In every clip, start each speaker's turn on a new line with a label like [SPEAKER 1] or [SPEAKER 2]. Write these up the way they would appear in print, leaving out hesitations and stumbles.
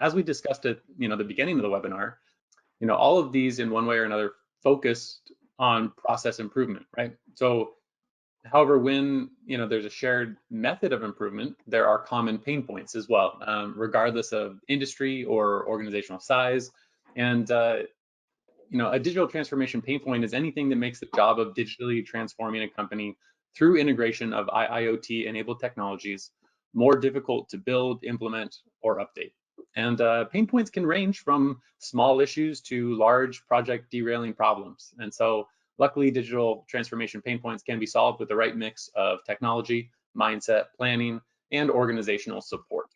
[SPEAKER 1] as we discussed at the beginning of the webinar, all of these in one way or another focused on process improvement, right? So however, when there's a shared method of improvement, there are common pain points as well, regardless of industry or organizational size. And a digital transformation pain point is anything that makes the job of digitally transforming a company through integration of IoT-enabled technologies more difficult to build, implement, or update. And pain points can range from small issues to large project derailing problems. And so luckily, digital transformation pain points can be solved with the right mix of technology, mindset, planning, and organizational support.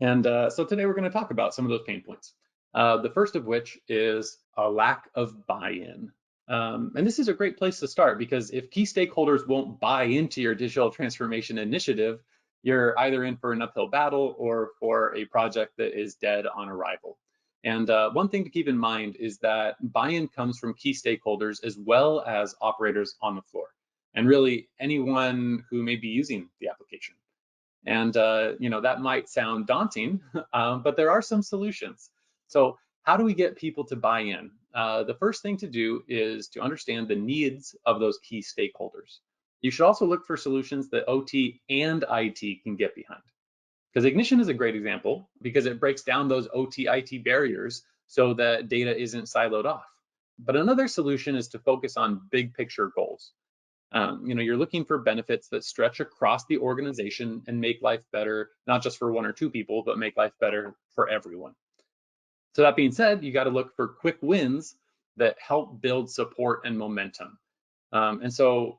[SPEAKER 1] And so today we're going to talk about some of those pain points. The first of which is a lack of buy-in. And this is a great place to start, because if key stakeholders won't buy into your digital transformation initiative, you're either in for an uphill battle or for a project that is dead on arrival. And one thing to keep in mind is that buy-in comes from key stakeholders as well as operators on the floor, and really anyone who may be using the application. And that might sound daunting, but there are some solutions. So how do we get people to buy in? The first thing to do is to understand the needs of those key stakeholders. You should also look for solutions that OT and IT can get behind. Because Ignition is a great example, because it breaks down those OT-IT barriers so that data isn't siloed off. But another solution is to focus on big picture goals. You're looking for benefits that stretch across the organization and make life better, not just for one or two people, but make life better for everyone. So that being said, you got to look for quick wins that help build support and momentum. And so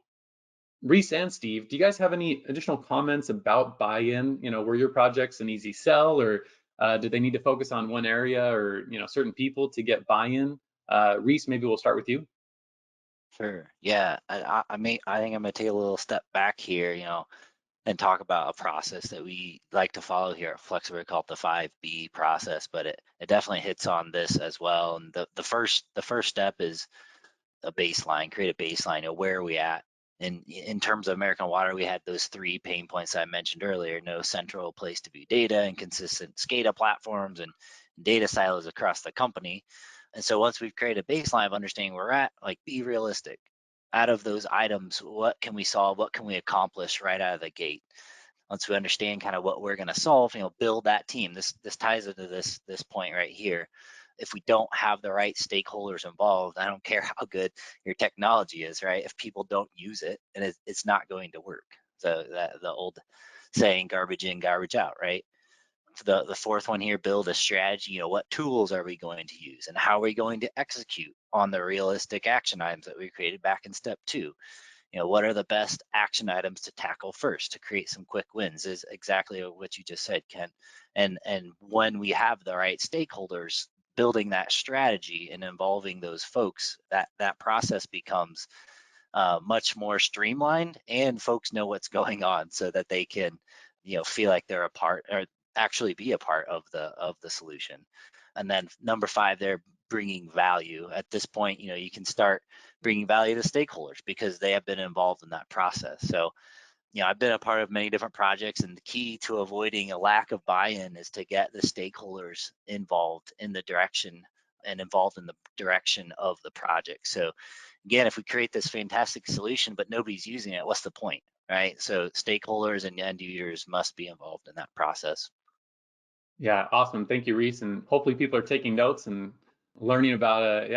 [SPEAKER 1] Reese and Steve, do you guys have any additional comments about buy-in? Were your projects an easy sell, or did they need to focus on one area or certain people to get buy-in? Reese, maybe we'll start with you.
[SPEAKER 2] Sure. Yeah, I think I'm gonna take a little step back here, and talk about a process that we like to follow here at Flexware called the 5B process, but it definitely hits on this as well. And the first step is a baseline, create a baseline. Where are we at? And in terms of American Water, we had those 3 pain points I mentioned earlier: no central place to view data, inconsistent SCADA platforms, and data silos across the company. And so once we've created a baseline of understanding where we're at, be realistic. Out of those items, what can we solve? What can we accomplish right out of the gate? Once we understand kind of what we're going to solve, build that team. This ties into this point right here. If we don't have the right stakeholders involved, I don't care how good your technology is, right? If people don't use it, and it's not going to work. So the old saying, garbage in, garbage out, right? The fourth one here, build a strategy. What tools are we going to use, and how are we going to execute on the realistic action items that we created back in step 2? What are the best action items to tackle first to create some quick wins? Is exactly what you just said, Ken. And when we have the right stakeholders, building that strategy and involving those folks, that process becomes much more streamlined, and folks know what's going on so that they can feel like they're a part, or actually be a part of the solution. And then number 5 there, bringing value. At this point, you can start bringing value to stakeholders because they have been involved in that process. So I've been a part of many different projects, and the key to avoiding a lack of buy-in is to get the stakeholders involved in the direction and involved in the direction of the project. So again, if we create this fantastic solution but nobody's using it, what's the point, right? So stakeholders and end users must be involved in that process.
[SPEAKER 1] Yeah, awesome. Thank you, Reese. And hopefully people are taking notes and learning about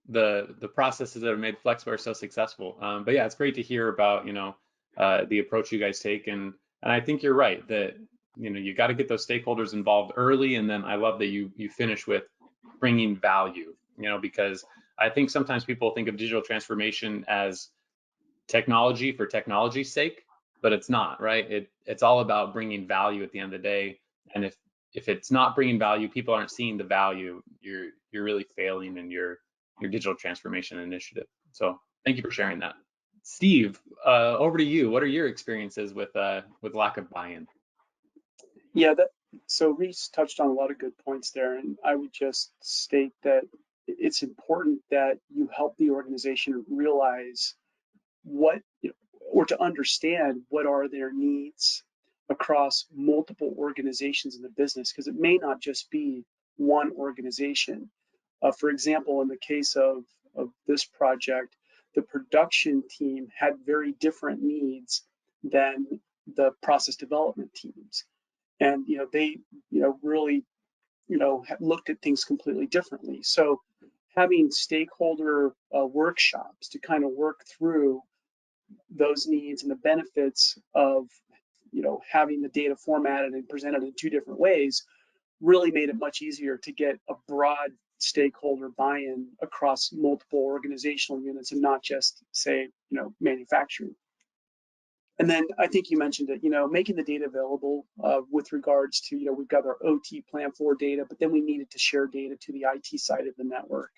[SPEAKER 1] the processes that have made Flexware so successful. But yeah, it's great to hear about the approach you guys take, and I think you're right that you got to get those stakeholders involved early, and then I love that you finish with bringing value. Because I think sometimes people think of digital transformation as technology for technology's sake, but it's not, right? It's all about bringing value at the end of the day, and if it's not bringing value, people aren't seeing the value, you're really failing in your digital transformation initiative. So thank you for sharing that. Steve, over to you. What are your experiences with lack of buy-in?
[SPEAKER 3] Yeah, so Reese touched on a lot of good points there, and I would just state that it's important that you help the organization realize what, or to understand what are their needs, across multiple organizations in the business, because it may not just be one organization. For example, in the case of this project, the production team had very different needs than the process development teams. And, they, really, looked at things completely differently. So having stakeholder workshops to kind of work through those needs and the benefits of, having the data formatted and presented in two different ways really made it much easier to get a broad stakeholder buy-in across multiple organizational units and not just, say, manufacturing. And then I think you mentioned it, making the data available with regards to, we've got our OT plan for data, but then we needed to share data to the IT side of the network.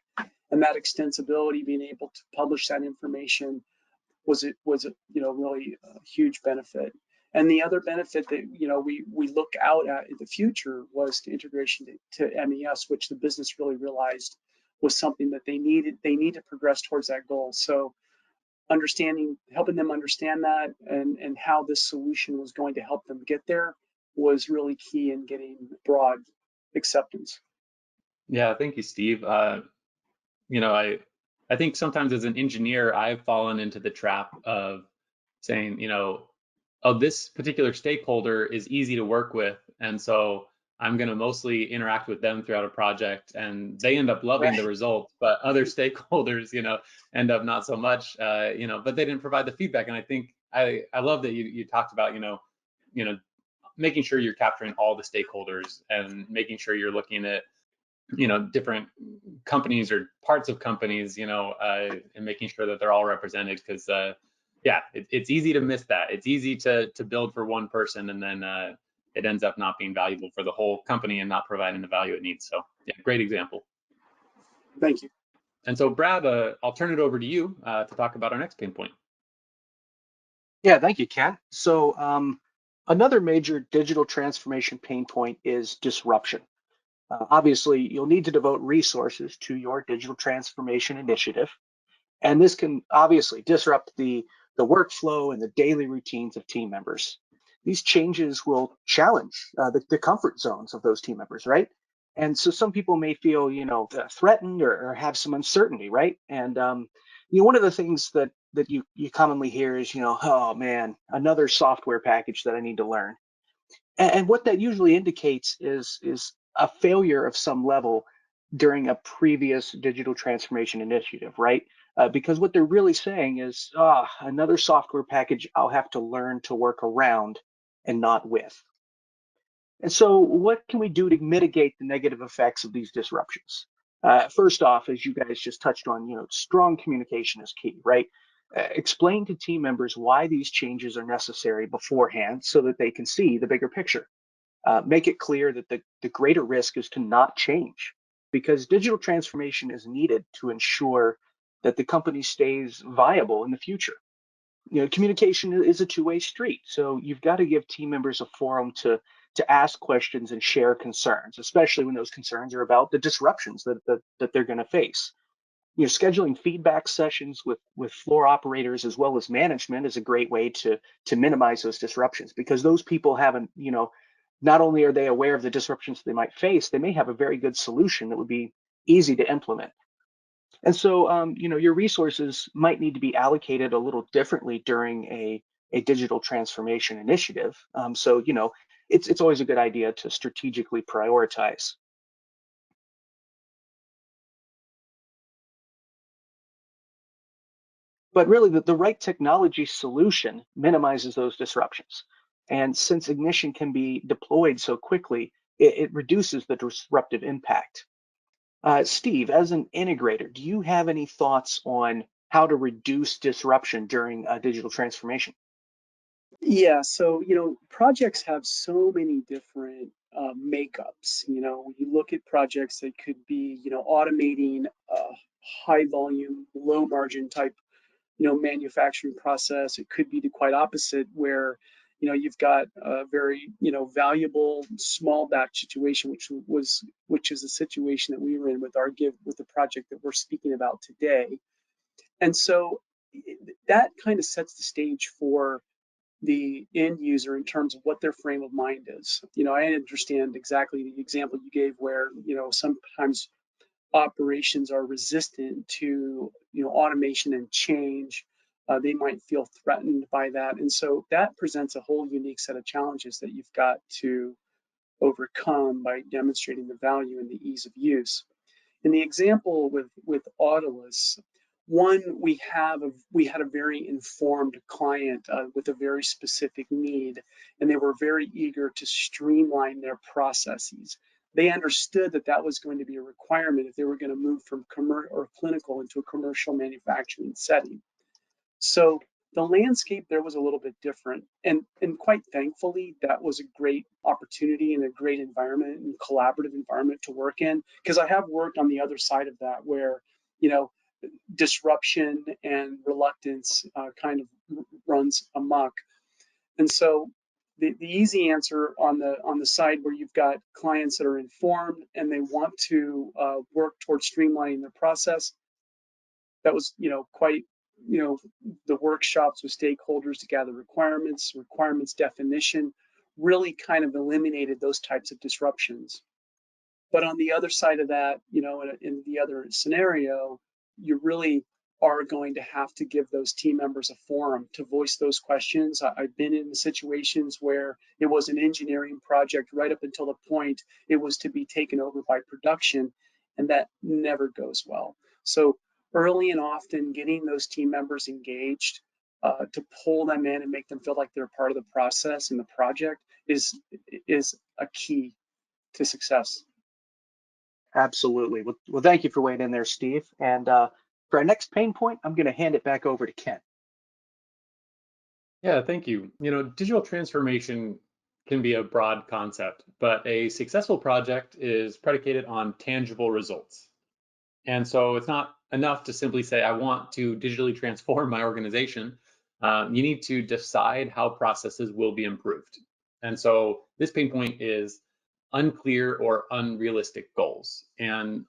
[SPEAKER 3] And that extensibility, being able to publish that information was really a huge benefit. And the other benefit that we look out at in the future was the integration to MES, which the business really realized was something that they need to progress towards that goal. So helping them understand that and how this solution was going to help them get there was really key in getting broad acceptance.
[SPEAKER 1] Yeah, thank you, Steve. I think sometimes as an engineer, I've fallen into the trap of saying, oh, this particular stakeholder is easy to work with, and so I'm going to mostly interact with them throughout a project, and they end up loving the results, but other stakeholders, end up not so much, but they didn't provide the feedback. And I think I love that you talked about, making sure you're capturing all the stakeholders and making sure you're looking at different companies or parts of companies, and making sure that they're all represented, because it's easy to miss that. It's easy to build for one person, and then it ends up not being valuable for the whole company and not providing the value it needs. So yeah, great example.
[SPEAKER 3] Thank you.
[SPEAKER 1] And so Brad, I'll turn it over to you to talk about our next pain point.
[SPEAKER 4] Yeah, thank you, Kat. So another major digital transformation pain point is disruption. Obviously, you'll need to devote resources to your digital transformation initiative, and this can obviously disrupt the workflow and the daily routines of team members. These changes will challenge the comfort zones of those team members, right? And so some people may feel, threatened or have some uncertainty, right? And one of the things that you commonly hear is, oh man, another software package that I need to learn. And what that usually indicates is a failure of some level during a previous digital transformation initiative, right? Because what they're really saying is, another software package I'll have to learn to work around and not with. And so what can we do to mitigate the negative effects of these disruptions? First off, as you guys just touched on, strong communication is key, right? Explain to team members why these changes are necessary beforehand so that they can see the bigger picture. Make it clear that the greater risk is to not change, because digital transformation is needed to ensure that the company stays viable in the future. Communication is a two-way street, so you've got to give team members a forum to ask questions and share concerns, especially when those concerns are about the disruptions that they're going to face. Scheduling feedback sessions with floor operators as well as management is a great way to minimize those disruptions, because those people haven't, not only are they aware of the disruptions they might face, they may have a very good solution that would be easy to implement. And so, your resources might need to be allocated a little differently during a digital transformation initiative. So, it's always a good idea to strategically prioritize. But really, the right technology solution minimizes those disruptions. And since Ignition can be deployed so quickly, it reduces the disruptive impact. Steve, as an integrator, do you have any thoughts on how to reduce disruption during a digital transformation?
[SPEAKER 3] Yeah, so projects have so many different makeups. You look at projects that could be automating a high volume, low margin type manufacturing process. It could be the quite opposite, where you've got a very valuable small batch situation, which is the situation that we were in with the project that we're speaking about today. And so that kind of sets the stage for the end user in terms of what their frame of mind is. I understand exactly the example you gave where, sometimes operations are resistant to, automation and change. They might feel threatened by that. And so that presents a whole unique set of challenges that you've got to overcome by demonstrating the value and the ease of use. In the example with Autolus, one, we had a very informed client with a very specific need, and they were very eager to streamline their processes. They understood that that was going to be a requirement if they were going to move from clinical into a commercial manufacturing setting. So the landscape there was a little bit different, and quite thankfully, that was a great opportunity and a great environment and collaborative environment to work in, because I have worked on the other side of that where, disruption and reluctance kind of runs amok. And so the easy answer on the side where you've got clients that are informed and they want to work towards streamlining their process, that was, quite, the workshops with stakeholders to gather requirements definition really kind of eliminated those types of disruptions. But on the other side of that, in the other scenario, you really are going to have to give those team members a forum to voice those questions. I've been in situations where it was an engineering project right up until the point it was to be taken over by production, and that never goes well. So early and often getting those team members engaged to pull them in and make them feel like they're part of the process and the project is a key to success.
[SPEAKER 4] Absolutely. Well, thank you for weighing in there, Steve. And for our next pain point, I'm going to hand it back over to Ken.
[SPEAKER 1] Yeah, thank you. Digital transformation can be a broad concept, but a successful project is predicated on tangible results. And so it's not enough to simply say, I want to digitally transform my organization. You need to decide how processes will be improved. And so this pain point is unclear or unrealistic goals. And,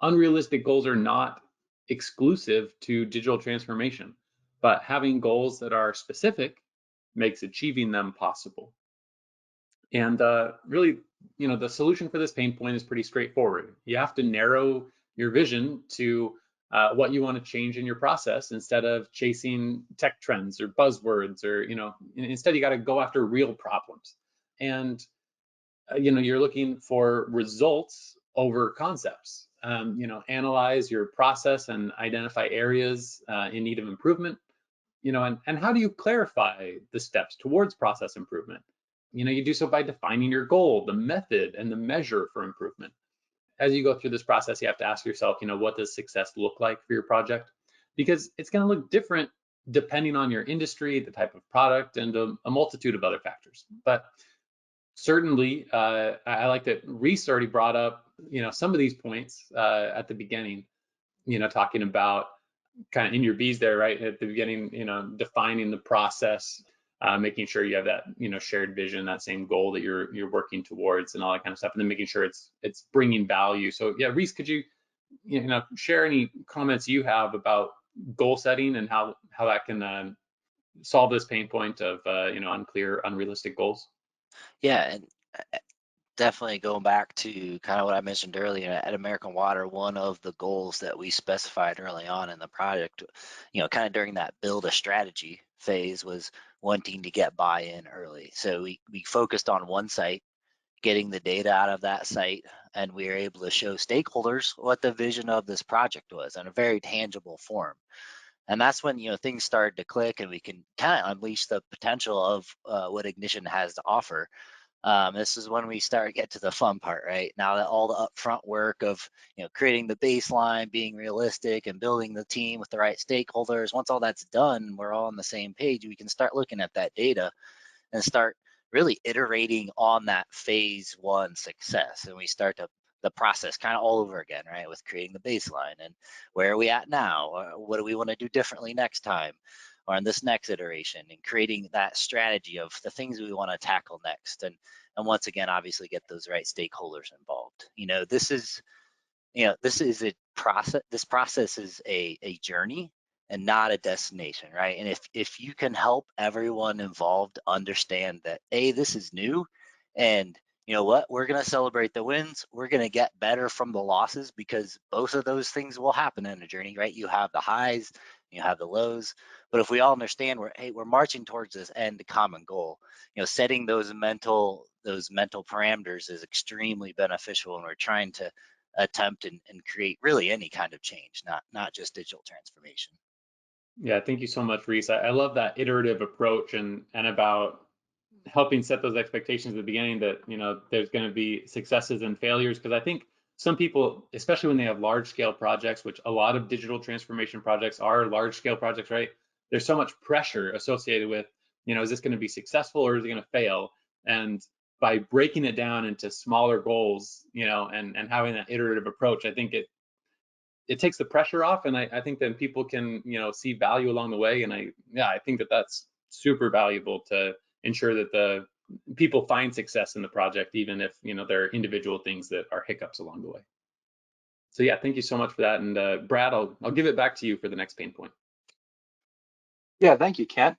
[SPEAKER 1] unrealistic goals are not exclusive to digital transformation, but having goals that are specific makes achieving them possible. And really, the solution for this pain point is pretty straightforward. You have to narrow your vision to what you want to change in your process instead of chasing tech trends or buzzwords, or instead you got to go after real problems. And you're looking for results over concepts. Analyze your process and identify areas in need of improvement. And how do you clarify the steps towards process improvement? You do so by defining your goal, the method, and the measure for improvement. As you go through this process, you have to ask yourself, what does success look like for your project? Because it's going to look different depending on your industry, the type of product, and a multitude of other factors. But certainly, I like that Reese already brought up, some of these points at the beginning, talking about kind of in your B's there, right at the beginning, defining the process, making sure you have that, shared vision, that same goal that you're working towards, and all that kind of stuff, and then making sure it's bringing value. So yeah, Reese, could you, share any comments you have about goal setting and how that can solve this pain point of unclear, unrealistic goals?
[SPEAKER 2] Yeah, and definitely going back to kind of what I mentioned earlier at American Water, one of the goals that we specified early on in the project, kind of during that build a strategy phase, was wanting to get buy-in early. So we focused on one site, getting the data out of that site, and we were able to show stakeholders what the vision of this project was in a very tangible form. And that's when things started to click, and we can kind of unleash the potential of what Ignition has to offer. This is when we start to get to the fun part, right? Now that all the upfront work of creating the baseline, being realistic, and building the team with the right stakeholders, once all that's done, we're all on the same page. We can start looking at that data and start really iterating on that phase one success, and we start the process kind of all over again, right? With creating the baseline and where are we at now? What do we want to do differently next time, or in this next iteration, and creating that strategy of the things we want to tackle next. And once again, obviously get those right stakeholders involved. This is a process. This process is a journey, and not a destination, right? And if you can help everyone involved understand that, hey, this is new, and you know what, we're going to celebrate the wins, we're going to get better from the losses, because both of those things will happen in a journey, right? You have the highs, you have the lows, but if we all understand we're marching towards this end common goal, you know, setting those mental parameters is extremely beneficial when we're trying to attempt and create really any kind of change, not just digital transformation.
[SPEAKER 1] Yeah, thank you so much, Reese. I love that iterative approach and about helping set those expectations at the beginning that, you know, there's going to be successes and failures. Because I think some people, especially when they have large scale projects, which a lot of digital transformation projects are large scale projects, right? There's so much pressure associated with, you know, is this going to be successful or is it going to fail? And by breaking it down into smaller goals, you know, and having that iterative approach, I think it takes the pressure off, and I think then people can, you know, see value along the way. And I think that that's super valuable to ensure that the people find success in the project, even if, you know, there are individual things that are hiccups along the way. So yeah, thank you so much for that. And Brad, I'll give it back to you for the next pain point.
[SPEAKER 4] Yeah, thank you, Kent.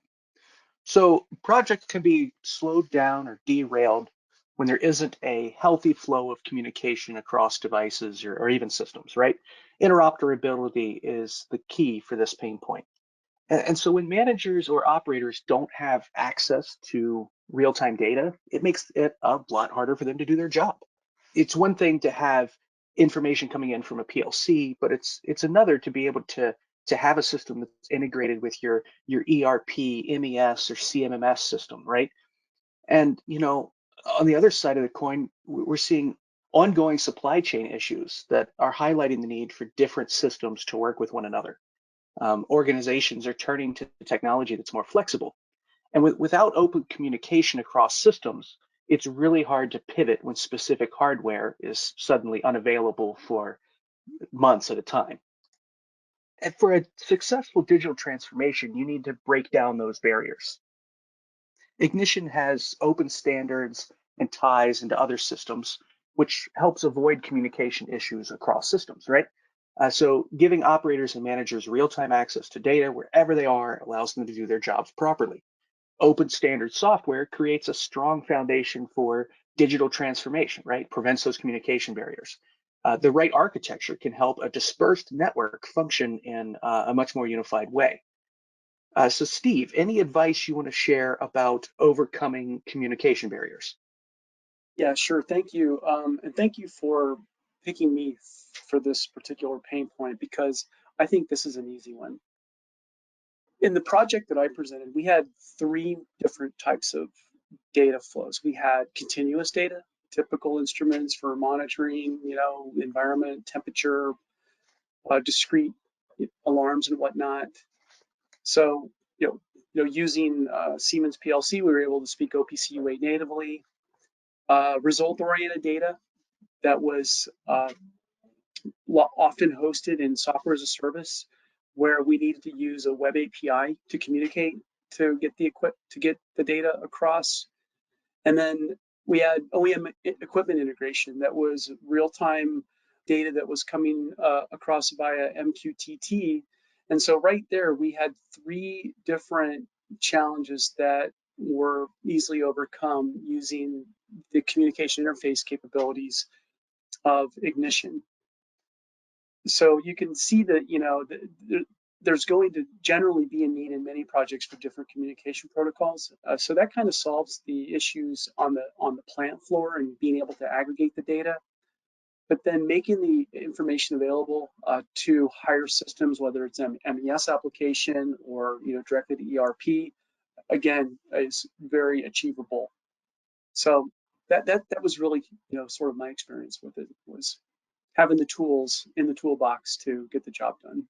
[SPEAKER 4] So projects can be slowed down or derailed when there isn't a healthy flow of communication across devices or even systems, right? Interoperability is the key for this pain point. And so when managers or operators don't have access to real-time data, it makes it a lot harder for them to do their job. It's one thing to have information coming in from a PLC, but it's another to be able to have a system that's integrated with your ERP, MES, or CMMS system, right? And you know, on the other side of the coin, we're seeing ongoing supply chain issues that are highlighting the need for different systems to work with one another. Organizations are turning to technology that's more flexible. And without open communication across systems, it's really hard to pivot when specific hardware is suddenly unavailable for months at a time. And for a successful digital transformation, you need to break down those barriers. Ignition has open standards and ties into other systems, which helps avoid communication issues across systems, right? So giving operators and managers real-time access to data wherever they are allows them to do their jobs properly. Open standard software creates a strong foundation for digital transformation, right? Prevents those communication barriers. The right architecture can help a dispersed network function in a much more unified way. So Steve, any advice you want to share about overcoming communication barriers?
[SPEAKER 3] Yeah, sure. Thank you. And thank you for picking me for this particular pain point, because I think this is an easy one. In the project that I presented, we had three different types of data flows. We had continuous data, typical instruments for monitoring, you know, environment, temperature, discrete alarms and whatnot. So, using Siemens PLC, we were able to speak OPC UA natively. Result-oriented data that was often hosted in software as a service, where we needed to use a web API to communicate to get the data across. And then we had OEM equipment integration that was real-time data that was coming across via MQTT. And so right there, we had three different challenges that were easily overcome using the communication interface capabilities of Ignition. So you can see that, you know, there's going to generally be a need in many projects for different communication protocols. So that kind of solves the issues on the plant floor and being able to aggregate the data. But then making the information available to higher systems, whether it's an MES application or, you know, directly to ERP, again, is very achievable. So that was really, you know, sort of my experience with it, was having the tools in the toolbox to get the job done.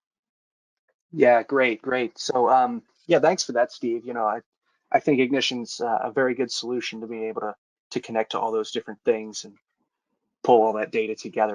[SPEAKER 4] Yeah, great. So yeah, thanks for that, Steve. You know, I think Ignition's a very good solution to be able to connect to all those different things and pull all that data together.